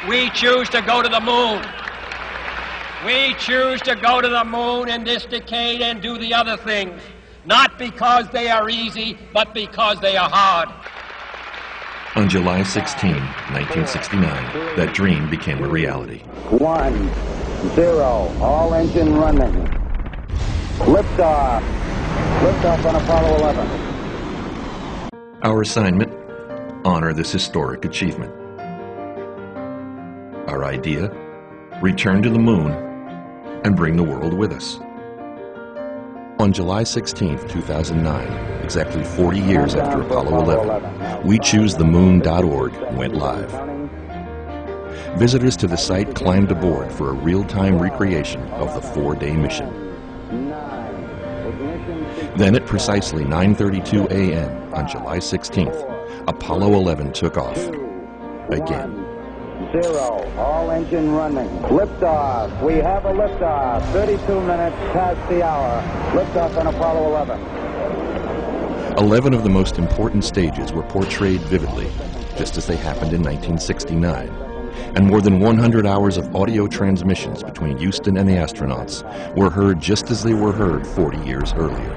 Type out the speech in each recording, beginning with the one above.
We choose to go to the moon. We choose to go to the moon in this decade and do the other things, not because they are easy, but because they are hard. On July 16, 1969, that dream became a reality. 1, 0, all engine running. Liftoff. Liftoff on Apollo 11. Our assignment: honor this historic achievement. Our idea: return to the moon and bring the world with us. On July 16, 2009, exactly 40 years after Apollo 11, WeChooseTheMoon.org went live. Visitors to the site climbed aboard for a real-time recreation of the 4-day mission. Then at precisely 9:32 a.m. on July 16th, Apollo 11 took off again. 0, all engine running. Liftoff. We have a liftoff. 32 minutes past the hour. Liftoff on Apollo 11. 11 of the most important stages were portrayed vividly, just as they happened in 1969. And more than 100 hours of audio transmissions between Houston and the astronauts were heard just as they were heard 40 years earlier.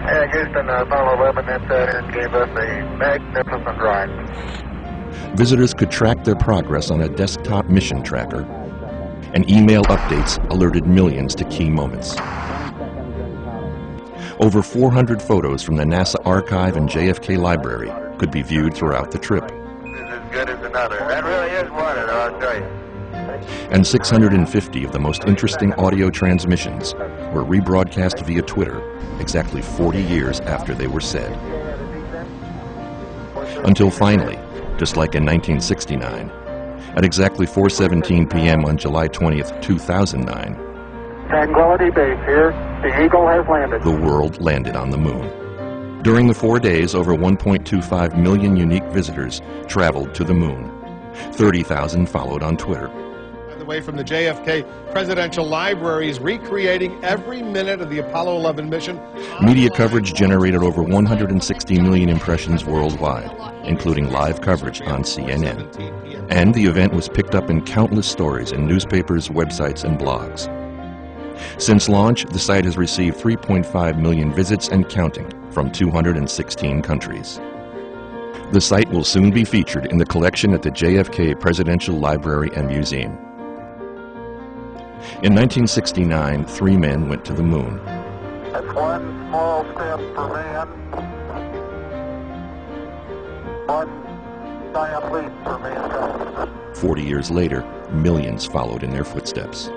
Yeah, Houston, Apollo 11 entered and gave us a magnificent ride. Visitors could track their progress on a desktop mission tracker, and email updates alerted millions to key moments. Over 400 photos from the NASA archive and JFK library could be viewed throughout the trip. This is as good as another. That really is one, I'll tell you. And 650 of the most interesting audio transmissions were rebroadcast via Twitter exactly 40 years after they were said. Until finally, just like in 1969, at exactly 4:17 p.m. on July 20th, 2009, Tranquility Base here. The Eagle has landed. the world landed on the moon. During the 4 days, over 1.25 million unique visitors traveled to the moon. 30,000 followed on Twitter. By the way, from the JFK Presidential Library is recreating every minute of the Apollo 11 mission. Media coverage generated over 160 million impressions worldwide, including live coverage on CNN. And the event was picked up in countless stories in newspapers, websites, and blogs. Since launch, the site has received 3.5 million visits and counting from 216 countries. The site will soon be featured in the collection at the JFK Presidential Library and Museum. In 1969, 3 men went to the moon. That's one small step for man, one giant leap for mankind. 40 years later, millions followed in their footsteps.